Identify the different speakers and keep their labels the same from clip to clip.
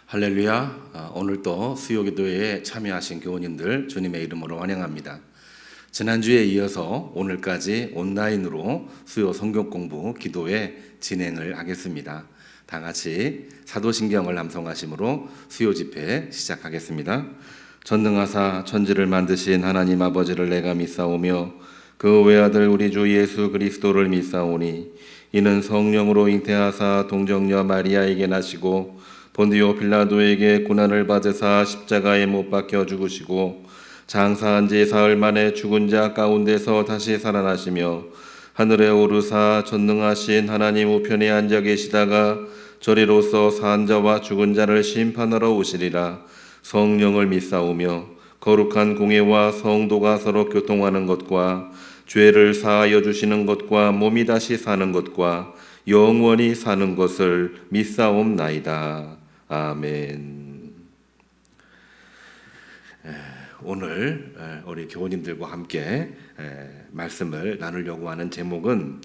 Speaker 1: 할렐루야. 오늘도 수요기도회에 참여하신 교우님들 주님의 이름으로 환영합니다. 지난주에 이어서 오늘까지 온라인으로 수요 성경 공부 기도회 진행을 하겠습니다. 다 같이 사도신경을 암송하심으로 수요 집회 시작하겠습니다. 전능하사 천지를 만드신 하나님 아버지를 내가 믿사오며 그 외아들 우리 주 예수 그리스도를 믿사오니 이는 성령으로 잉태하사 동정녀 마리아에게 나시고 본디오 빌라도에게 고난을 받으사 십자가에 못 박혀 죽으시고 장사한 지 사흘 만에 죽은 자 가운데서 다시 살아나시며 하늘에 오르사 전능하신 하나님 우편에 앉아 계시다가 저리로서 산 자와 죽은 자를 심판하러 오시리라. 성령을 믿사오며 거룩한 공회와 성도가 서로 교통하는 것과 죄를 사하여 주시는 것과 몸이 다시 사는 것과 영원히 사는 것을 믿사옵나이다. 아멘. 오늘 우리 교우님들과 함께 말씀을 나누려고 하는 제목은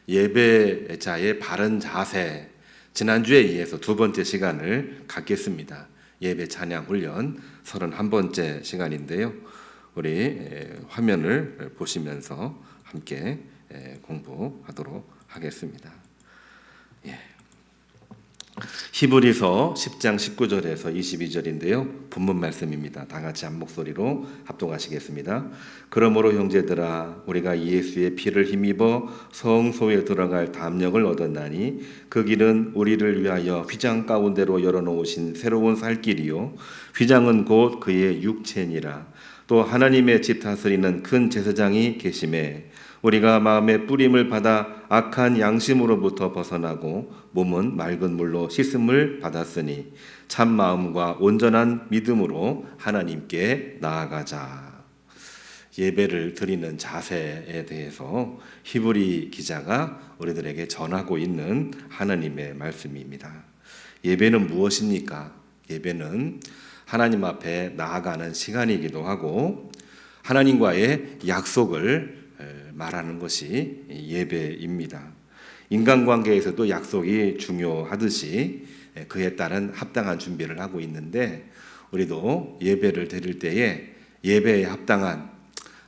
Speaker 1: 예배자의 바른 자세. 지난주에 이어서 두 번째 시간을 갖겠습니다. 예배 찬양 훈련 31번째 시간인데요. 우리 화면을 보시면서 함께 공부하도록 하겠습니다. 히브리서 10장 19절에서 22절인데요. 본문 말씀입니다. 다 같이 한 목소리로 합독하시겠습니다. 그러므로 형제들아 우리가 예수의 피를 힘입어 성소에 들어갈 담력을 얻었나니 그 길은 우리를 위하여 휘장 가운데로 열어놓으신 새로운 살 길이요 휘장은 곧 그의 육체니라. 또 하나님의 집 다스리는 큰 제사장이 계심에 우리가 마음의 뿌림을 받아 악한 양심으로부터 벗어나고 몸은 맑은 물로 씻음을 받았으니 참 마음과 온전한 믿음으로 하나님께 나아가자. 예배를 드리는 자세에 대해서 히브리 기자가 우리들에게 전하고 있는 하나님의 말씀입니다. 예배는 무엇입니까? 예배는 하나님 앞에 나아가는 시간이기도 하고 하나님과의 약속을 말하는 것이 예배입니다. 인간관계에서도 약속이 중요하듯이 그에 따른 합당한 준비를 하고 있는데 우리도 예배를 드릴 때에 예배에 합당한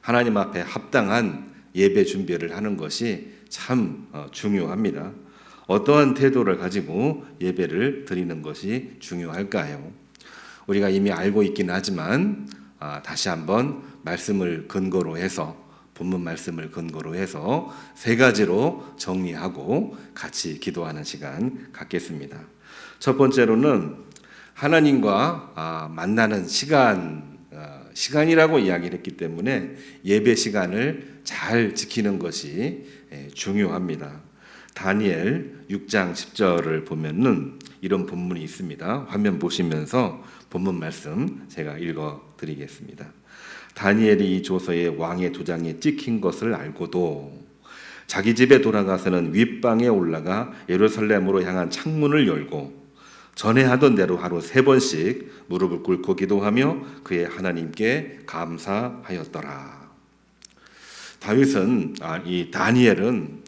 Speaker 1: 하나님 앞에 합당한 예배 준비를 하는 것이 참 중요합니다. 어떠한 태도를 가지고 예배를 드리는 것이 중요할까요? 우리가 이미 알고 있긴 하지만 다시 한번 말씀을 근거로 해서 본문 말씀을 근거로 해서 세 가지로 정리하고 같이 기도하는 시간 갖겠습니다. 첫 번째로는 하나님과 만나는 시간이라고 이야기를 했기 때문에 예배 시간을 잘 지키는 것이 중요합니다. 다니엘 6장 10절을 보면은 이런 본문이 있습니다. 화면 보시면서 본문 말씀 제가 읽어 드리겠습니다. 다니엘이 이 조서에 왕의 도장에 찍힌 것을 알고도 자기 집에 돌아가서는 윗방에 올라가 예루살렘으로 향한 창문을 열고 전에 하던 대로 하루 3번씩 무릎을 꿇고 기도하며 그의 하나님께 감사하였더라. 이 다니엘은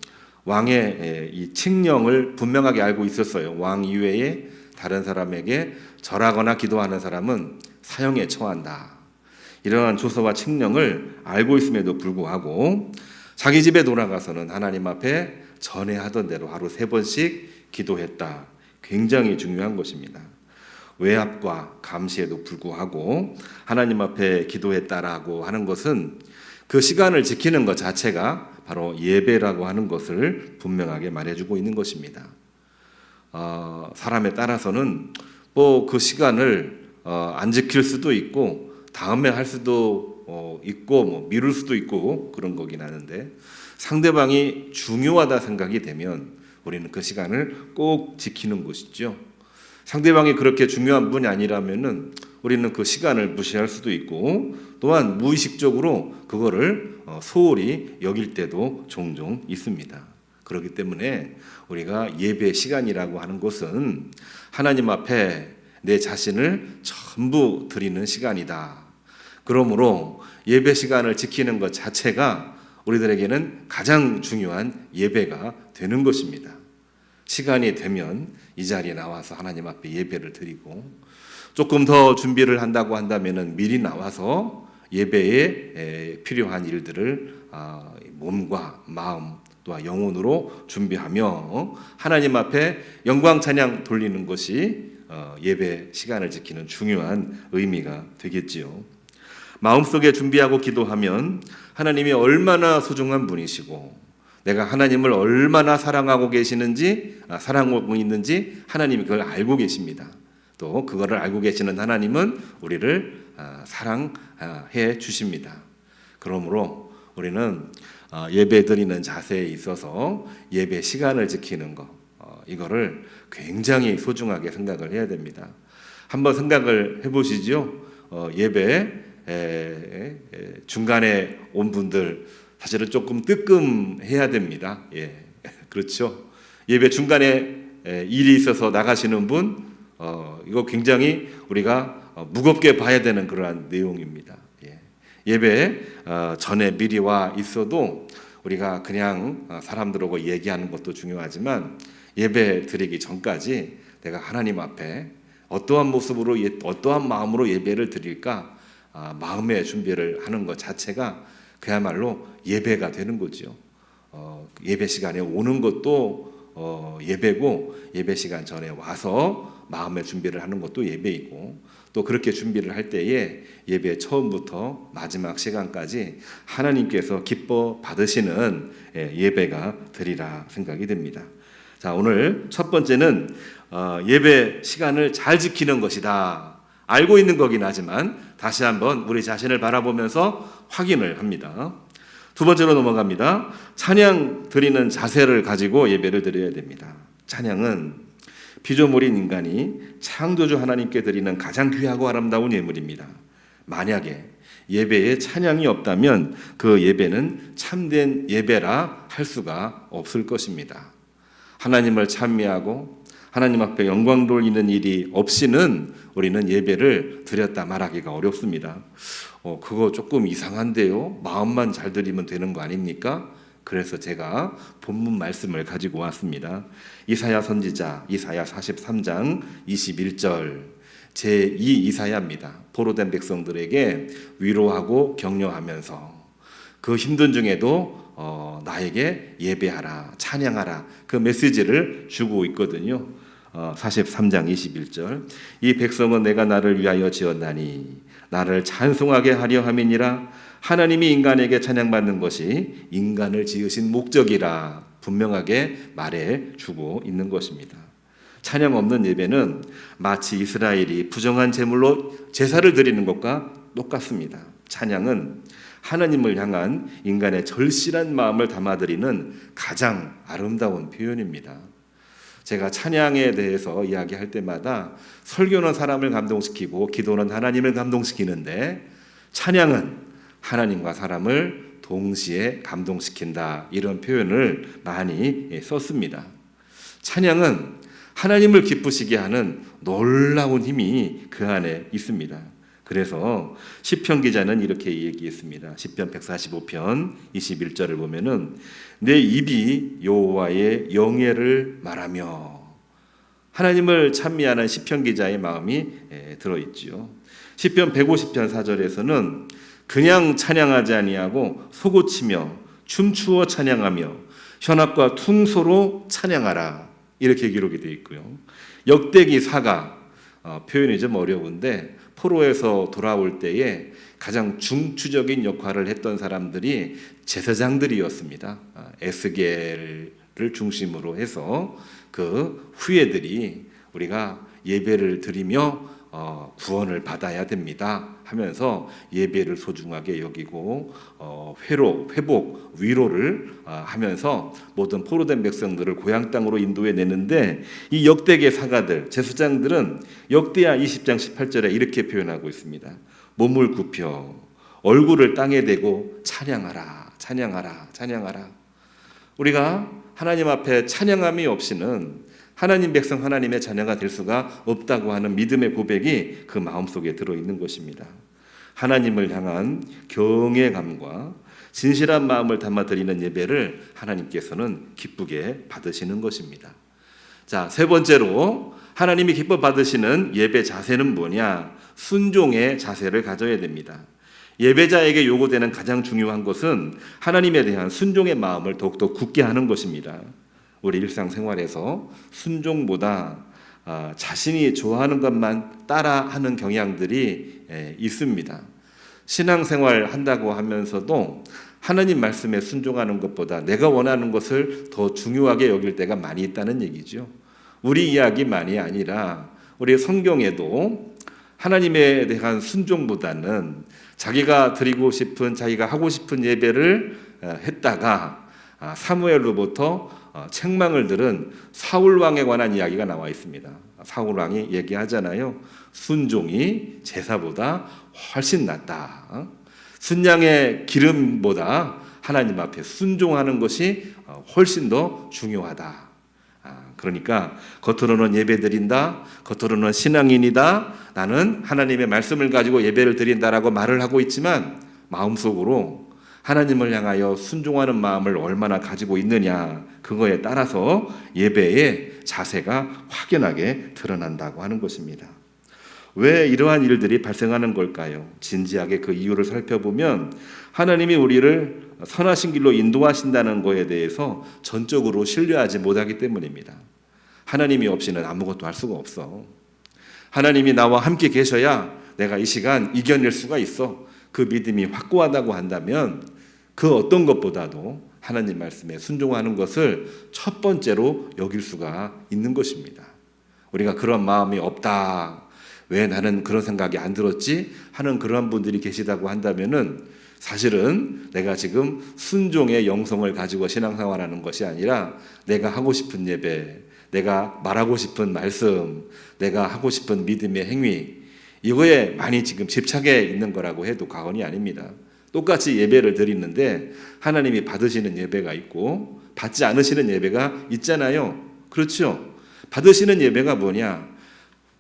Speaker 1: 왕의 이 칙령을 분명하게 알고 있었어요. 왕 이외에 다른 사람에게 절하거나 기도하는 사람은 사형에 처한다. 이러한 조서와 칙령을 알고 있음에도 불구하고 자기 집에 돌아가서는 하나님 앞에 전에 하던 대로 하루 3번씩 기도했다. 굉장히 중요한 것입니다. 외압과 감시에도 불구하고 하나님 앞에 기도했다라고 하는 것은 그 시간을 지키는 것 자체가 바로 예배라고 하는 것을 분명하게 말해주고 있는 것입니다. 사람에 따라서는 그 시간을 안 지킬 수도 있고 다음에 할 수도 있고 미룰 수도 있고 그런 거긴 하는데 상대방이 중요하다 생각이 되면 우리는 그 시간을 꼭 지키는 것이죠. 상대방이 그렇게 중요한 분이 아니라면은 우리는 그 시간을 무시할 수도 있고 또한 무의식적으로 그거를 소홀히 여길 때도 종종 있습니다. 그렇기 때문에 우리가 예배 시간이라고 하는 것은 하나님 앞에 내 자신을 전부 드리는 시간이다. 그러므로 예배 시간을 지키는 것 자체가 우리들에게는 가장 중요한 예배가 되는 것입니다. 시간이 되면 이 자리에 나와서 하나님 앞에 예배를 드리고, 조금 더 준비를 한다고 한다면은 미리 나와서 예배에 필요한 일들을 몸과 마음 또한 영혼으로 준비하며 하나님 앞에 영광 찬양 돌리는 것이 예배 시간을 지키는 중요한 의미가 되겠지요. 마음속에 준비하고 기도하면 하나님이 얼마나 소중한 분이시고 내가 하나님을 얼마나 사랑하고 계시는지, 사랑하고 있는지 하나님이 그걸 알고 계십니다. 또 그거를 알고 계시는 하나님은 우리를 사랑해 주십니다. 그러므로 우리는 예배 드리는 자세에 있어서 예배 시간을 지키는 것, 이거를 굉장히 소중하게 생각을 해야 됩니다. 한번 생각을 해보시죠. 예배 중간에 온 분들 사실은 조금 뜨끔해야 됩니다. 예, 그렇죠. 예배 중간에 일이 있어서 나가시는 분, 이거 굉장히 우리가 무겁게 봐야 되는 그러한 내용입니다. 예배 전에 미리 와 있어도 우리가 그냥 사람들하고 얘기하는 것도 중요하지만 예배 드리기 전까지 내가 하나님 앞에 어떠한 모습으로 어떠한 마음으로 예배를 드릴까 마음의 준비를 하는 것 자체가 그야말로 예배가 되는 거죠. 예배 시간에 오는 것도 예배고, 예배 시간 전에 와서 마음의 준비를 하는 것도 예배이고, 또 그렇게 준비를 할 때에 예배 처음부터 마지막 시간까지 하나님께서 기뻐 받으시는 예배가 되리라 생각이 됩니다. 자, 오늘 첫 번째는 예배 시간을 잘 지키는 것이다. 알고 있는 거긴 하지만 다시 한번 우리 자신을 바라보면서 확인을 합니다. 두 번째로 넘어갑니다. 찬양 드리는 자세를 가지고 예배를 드려야 됩니다. 찬양은 피조물인 인간이 창조주 하나님께 드리는 가장 귀하고 아름다운 예물입니다. 만약에 예배에 찬양이 없다면 그 예배는 참된 예배라 할 수가 없을 것입니다. 하나님을 찬미하고 하나님 앞에 영광 돌리는 일이 없이는 우리는 예배를 드렸다 말하기가 어렵습니다. 그거 조금 이상한데요. 마음만 잘 드리면 되는 거 아닙니까? 그래서 제가 본문 말씀을 가지고 왔습니다. 이사야 선지자 이사야 43장 21절 제2 이사야입니다. 포로된 백성들에게 위로하고 격려하면서 그 힘든 중에도 나에게 예배하라, 찬양하라 그 메시지를 주고 있거든요. 43장 21절 이 백성은 내가 나를 위하여 지었나니 나를 찬송하게 하려 함이니라. 하나님이 인간에게 찬양받는 것이 인간을 지으신 목적이라 분명하게 말해 주고 있는 것입니다. 찬양 없는 예배는 마치 이스라엘이 부정한 제물로 제사를 드리는 것과 똑같습니다. 찬양은 하나님을 향한 인간의 절실한 마음을 담아드리는 가장 아름다운 표현입니다. 제가 찬양에 대해서 이야기할 때마다 설교는 사람을 감동시키고 기도는 하나님을 감동시키는데 찬양은 하나님과 사람을 동시에 감동시킨다, 이런 표현을 많이 썼습니다. 찬양은 하나님을 기쁘시게 하는 놀라운 힘이 그 안에 있습니다. 그래서 시편 기자는 이렇게 얘기했습니다. 시편 145편 21절을 보면은 내 입이 여호와의 영예를 말하며, 하나님을 찬미하는 시편 기자의 마음이 들어있지요. 시편 150편 4절에서는 그냥 찬양하지 아니하고 소고치며 춤추어 찬양하며 현악과 퉁소로 찬양하라, 이렇게 기록이 되어 있고요. 역대기 4가 표현이 좀 어려운데 포로에서 돌아올 때에 가장 중추적인 역할을 했던 사람들이 제사장들이었습니다. 에스겔을 중심으로 해서 그 후예들이 우리가 예배를 드리며 구원을 받아야 됩니다 하면서 예배를 소중하게 여기고 회복, 위로를 하면서 모든 포로된 백성들을 고향 땅으로 인도해 내는데, 이 역대계 사가들, 제사장들은 역대하 20장 18절에 이렇게 표현하고 있습니다. 몸을 굽혀 얼굴을 땅에 대고 찬양하라, 찬양하라, 찬양하라. 우리가 하나님 앞에 찬양함이 없이는 하나님 백성 하나님의 자녀가 될 수가 없다고 하는 믿음의 고백이 그 마음속에 들어있는 것입니다. 하나님을 향한 경외감과 진실한 마음을 담아 드리는 예배를 하나님께서는 기쁘게 받으시는 것입니다. 자, 세 번째로 하나님이 기뻐 받으시는 예배 자세는 뭐냐? 순종의 자세를 가져야 됩니다. 예배자에게 요구되는 가장 중요한 것은 하나님에 대한 순종의 마음을 더욱더 굳게 하는 것입니다. 우리 일상생활에서 순종보다 자신이 좋아하는 것만 따라하는 경향들이 있습니다. 신앙생활 한다고 하면서도 하나님 말씀에 순종하는 것보다 내가 원하는 것을 더 중요하게 여길 때가 많이 있다는 얘기죠. 우리 이야기만이 아니라 우리 성경에도 하나님에 대한 순종보다는 자기가 드리고 싶은, 자기가 하고 싶은 예배를 했다가 사무엘로부터 책망을 들은 사울 왕에 관한 이야기가 나와 있습니다. 사울 왕이 얘기하잖아요. 순종이 제사보다 훨씬 낫다. 순양의 기름보다 하나님 앞에 순종하는 것이 훨씬 더 중요하다. 그러니까 겉으로는 예배 드린다, 겉으로는 신앙인이다, 나는 하나님의 말씀을 가지고 예배를 드린다라고 말을 하고 있지만 마음속으로 하나님을 향하여 순종하는 마음을 얼마나 가지고 있느냐, 그거에 따라서 예배의 자세가 확연하게 드러난다고 하는 것입니다. 왜 이러한 일들이 발생하는 걸까요? 진지하게 그 이유를 살펴보면 하나님이 우리를 선하신 길로 인도하신다는 것에 대해서 전적으로 신뢰하지 못하기 때문입니다. 하나님이 없이는 아무것도 할 수가 없어. 하나님이 나와 함께 계셔야 내가 이 시간 이겨낼 수가 있어. 그 믿음이 확고하다고 한다면 그 어떤 것보다도 하나님 말씀에 순종하는 것을 첫 번째로 여길 수가 있는 것입니다. 우리가 그런 마음이 없다, 왜 나는 그런 생각이 안 들었지 하는 그러한 분들이 계시다고 한다면은 사실은 내가 지금 순종의 영성을 가지고 신앙생활하는 것이 아니라 내가 하고 싶은 예배, 내가 말하고 싶은 말씀, 내가 하고 싶은 믿음의 행위, 이거에 많이 지금 집착해 있는 거라고 해도 과언이 아닙니다. 똑같이 예배를 드리는데 하나님이 받으시는 예배가 있고 받지 않으시는 예배가 있잖아요. 그렇죠? 받으시는 예배가 뭐냐?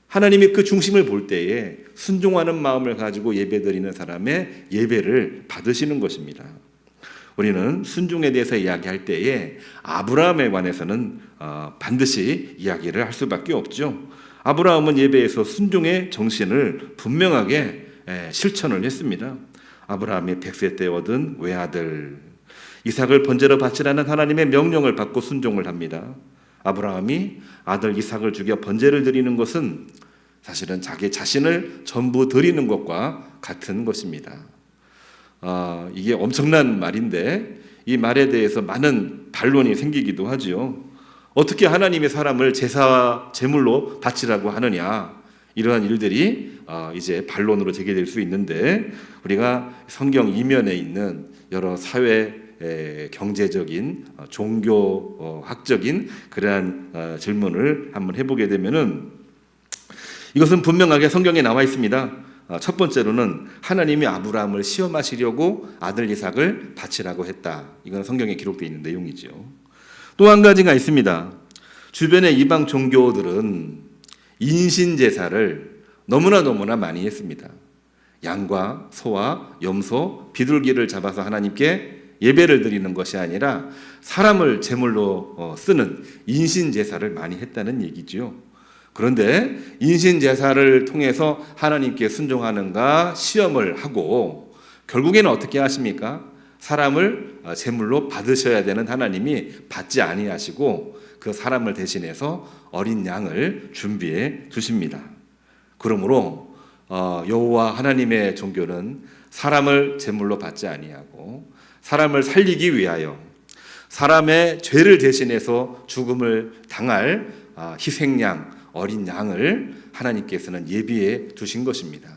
Speaker 1: 하나님이 그 중심을 볼 때에 순종하는 마음을 가지고 예배드리는 사람의 예배를 받으시는 것입니다. 우리는 순종에 대해서 이야기할 때에 아브라함에 관해서는 반드시 이야기를 할 수밖에 없죠. 아브라함은 예배에서 순종의 정신을 분명하게 실천을 했습니다. 아브라함이 100세 때 얻은 외아들 이삭을 번제로 바치라는 하나님의 명령을 받고 순종을 합니다. 아브라함이 아들 이삭을 죽여 번제를 드리는 것은 사실은 자기 자신을 전부 드리는 것과 같은 것입니다. 이게 엄청난 말인데 이 말에 대해서 많은 반론이 생기기도 하죠. 어떻게 하나님의 사람을 제물로 바치라고 하느냐, 이러한 일들이 이제 반론으로 제기될 수 있는데 우리가 성경 이면에 있는 여러 사회 경제적인 종교학적인 그러한 질문을 한번 해보게 되면은 이것은 분명하게 성경에 나와 있습니다. 첫 번째로는 하나님이 아브라함을 시험하시려고 아들 이삭을 바치라고 했다. 이건 성경에 기록되어 있는 내용이죠. 또 한 가지가 있습니다. 주변의 이방 종교들은 인신 제사를 너무나 많이 했습니다. 양과 소와 염소, 비둘기를 잡아서 하나님께 예배를 드리는 것이 아니라 사람을 제물로 쓰는 인신 제사를 많이 했다는 얘기죠. 그런데 인신 제사를 통해서 하나님께 순종하는가 시험을 하고 결국에는 어떻게 하십니까? 사람을 제물로 받으셔야 되는 하나님이 받지 아니하시고 그 사람을 대신해서 어린 양을 준비해 주십니다. 그러므로 여호와 하나님의 종교는 사람을 제물로 받지 아니하고 사람을 살리기 위하여 사람의 죄를 대신해서 죽음을 당할 희생양, 어린 양을 하나님께서는 예비해 두신 것입니다.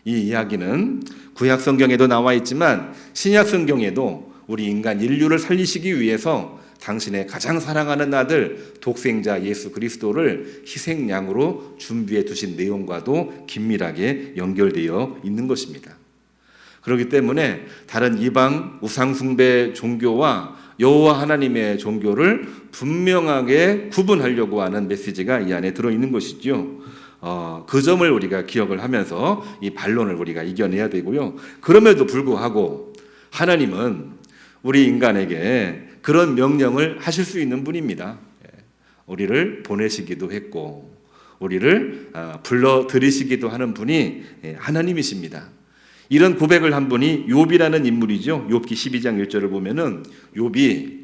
Speaker 1: 이 이야기는 구약 성경에도 나와 있지만 신약 성경에도 우리 인간 인류를 살리시기 위해서 당신의 가장 사랑하는 아들 독생자 예수 그리스도를 희생양으로 준비해 두신 내용과도 긴밀하게 연결되어 있는 것입니다. 그렇기 때문에 다른 이방 우상숭배 종교와 여호와 하나님의 종교를 분명하게 구분하려고 하는 메시지가 이 안에 들어있는 것이죠. 그 점을 우리가 기억을 하면서 이 반론을 우리가 이겨내야 되고요. 그럼에도 불구하고 하나님은 우리 인간에게 그런 명령을 하실 수 있는 분입니다. 우리를 보내시기도 했고 우리를 불러들이시기도 하는 분이 하나님이십니다. 이런 고백을 한 분이 욥이라는 인물이죠. 욥기 12장 1절을 보면은 욥이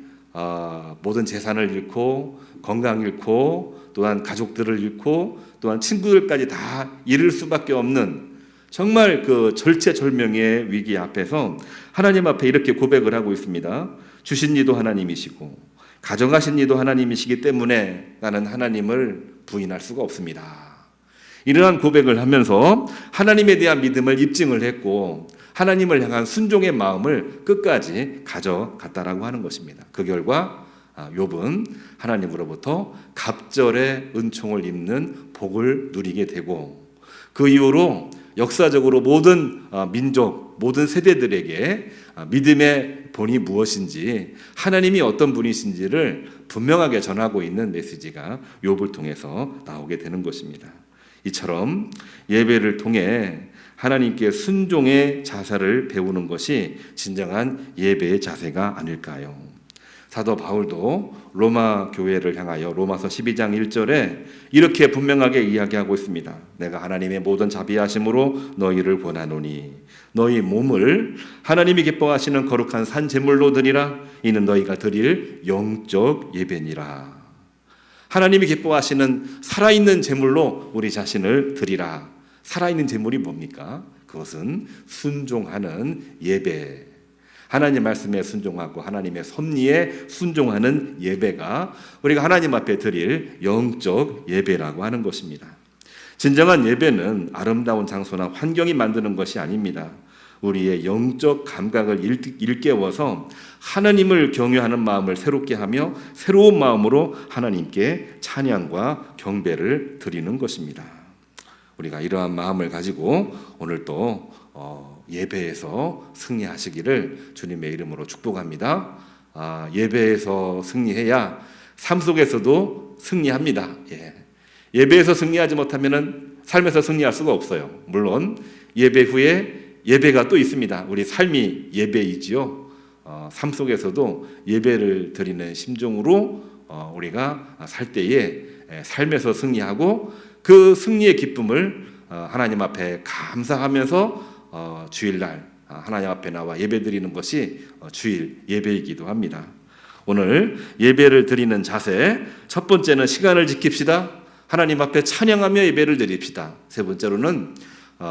Speaker 1: 모든 재산을 잃고 건강 잃고 또한 가족들을 잃고 또한 친구들까지 다 잃을 수밖에 없는 정말 그 절체절명의 위기 앞에서 하나님 앞에 이렇게 고백을 하고 있습니다. 주신 이도 하나님이시고 가져가신 이도 하나님이시기 때문에 나는 하나님을 부인할 수가 없습니다. 이러한 고백을 하면서 하나님에 대한 믿음을 입증을 했고 하나님을 향한 순종의 마음을 끝까지 가져갔다라고 하는 것입니다. 그 결과 욥은 하나님으로부터 갑절의 은총을 입는 복을 누리게 되고 그 이후로 역사적으로 모든 민족, 모든 세대들에게 믿음의 본이 무엇인지 하나님이 어떤 분이신지를 분명하게 전하고 있는 메시지가 욥을 통해서 나오게 되는 것입니다. 이처럼 예배를 통해 하나님께 순종의 자세를 배우는 것이 진정한 예배의 자세가 아닐까요? 사도 바울도 로마 교회를 향하여 로마서 12장 1절에 이렇게 분명하게 이야기하고 있습니다. 내가 하나님의 모든 자비하심으로 너희를 권하노니 너희 몸을 하나님이 기뻐하시는 거룩한 산 제물로 드리라. 이는 너희가 드릴 영적 예배니라. 하나님이 기뻐하시는 살아있는 제물로 우리 자신을 드리라. 살아있는 제물이 뭡니까? 그것은 순종하는 예배. 하나님 말씀에 순종하고 하나님의 섭리에 순종하는 예배가 우리가 하나님 앞에 드릴 영적 예배라고 하는 것입니다. 진정한 예배는 아름다운 장소나 환경이 만드는 것이 아닙니다. 우리의 영적 감각을 일깨워서 하나님을 경외하는 마음을 새롭게 하며 새로운 마음으로 하나님께 찬양과 경배를 드리는 것입니다. 우리가 이러한 마음을 가지고 오늘 또 예배에서 승리하시기를 주님의 이름으로 축복합니다. 예배에서 승리해야 삶 속에서도 승리합니다. 예배에서 승리하지 못하면 삶에서 승리할 수가 없어요. 물론 예배 후에 예배가 또 있습니다. 우리 삶이 예배이지요. 삶 속에서도 예배를 드리는 심정으로 우리가 살 때에 삶에서 승리하고 그 승리의 기쁨을 하나님 앞에 감사하면서 주일날 하나님 앞에 나와 예배 드리는 것이 주일 예배이기도 합니다. 오늘 예배를 드리는 자세, 첫 번째는 시간을 지킵시다. 하나님 앞에 찬양하며 예배를 드립시다. 세 번째로는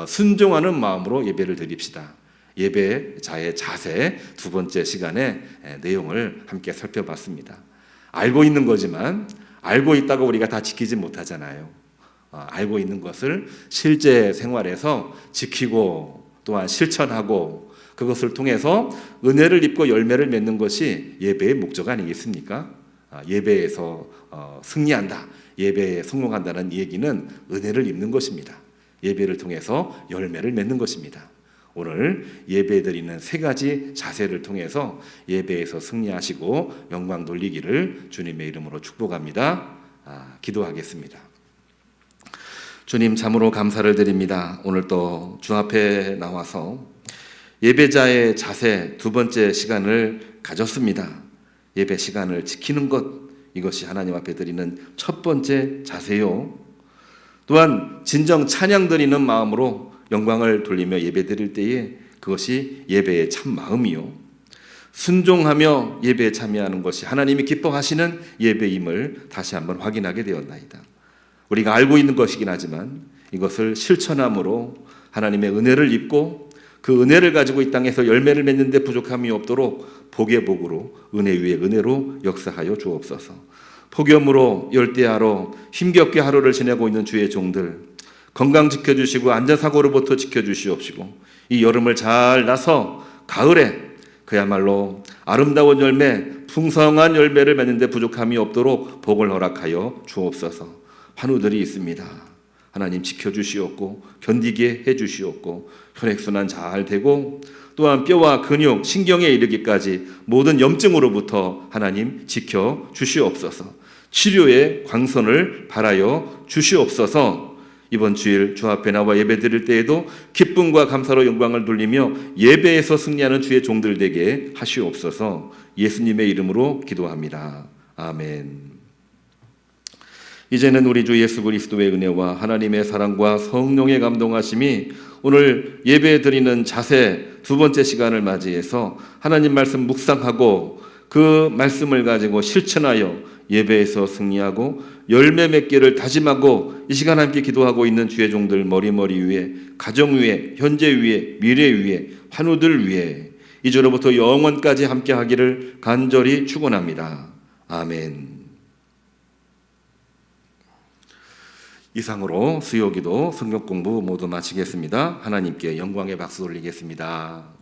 Speaker 1: 순종하는 마음으로 예배를 드립시다. 예배자의 자세, 두 번째 시간에 내용을 함께 살펴봤습니다. 알고 있는 거지만 알고 있다고 우리가 다 지키지 못하잖아요. 알고 있는 것을 실제 생활에서 지키고 또한 실천하고 그것을 통해서 은혜를 입고 열매를 맺는 것이 예배의 목적 아니겠습니까? 예배에서 승리한다, 예배에 성공한다는 얘기는 은혜를 입는 것입니다. 예배를 통해서 열매를 맺는 것입니다. 오늘 예배 드리는 세 가지 자세를 통해서 예배에서 승리하시고 영광 돌리기를 주님의 이름으로 축복합니다. 기도하겠습니다. 주님, 참으로 감사를 드립니다. 오늘 또 주 앞에 나와서 예배자의 자세 두 번째 시간을 가졌습니다. 예배 시간을 지키는 것, 이것이 하나님 앞에 드리는 첫 번째 자세요. 또한 진정 찬양 드리는 마음으로 영광을 돌리며 예배 드릴 때에 그것이 예배의 참 마음이요. 순종하며 예배에 참여하는 것이 하나님이 기뻐하시는 예배임을 다시 한번 확인하게 되었나이다. 우리가 알고 있는 것이긴 하지만 이것을 실천함으로 하나님의 은혜를 입고 그 은혜를 가지고 이 땅에서 열매를 맺는 데 부족함이 없도록 복의 복으로 은혜 위에 은혜로 역사하여 주옵소서. 폭염으로 열대야로 힘겹게 하루를 지내고 있는 주의 종들 건강 지켜주시고 안전사고로부터 지켜주시옵시고 이 여름을 잘 나서 가을에 그야말로 아름다운 열매, 풍성한 열매를 맺는 데 부족함이 없도록 복을 허락하여 주옵소서. 환우들이 있습니다. 하나님 지켜주시옵고 견디게 해주시옵고 혈액순환 잘 되고 또한 뼈와 근육, 신경에 이르기까지 모든 염증으로부터 하나님 지켜주시옵소서. 치료의 광선을 바라여 주시옵소서. 이번 주일 주 앞에 나와 예배 드릴 때에도 기쁨과 감사로 영광을 돌리며 예배에서 승리하는 주의 종들 되게 하시옵소서. 예수님의 이름으로 기도합니다. 아멘. 이제는 우리 주 예수 그리스도의 은혜와 하나님의 사랑과 성령의 감동하심이 오늘 예배 드리는 자세 두 번째 시간을 맞이해서 하나님 말씀 묵상하고 그 말씀을 가지고 실천하여 예배에서 승리하고 열매 맺기를 다짐하고 이 시간 함께 기도하고 있는 주의 종들 머리머리 위에, 가정 위에, 현재 위에, 미래 위에, 환우들 위에 이제로부터 영원까지 함께 하기를 간절히 축원합니다. 아멘. 이상으로 수요기도 성경 공부 모두 마치겠습니다. 하나님께 영광의 박수 올리겠습니다.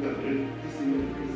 Speaker 2: 생각을 했으면 좋겠습니다.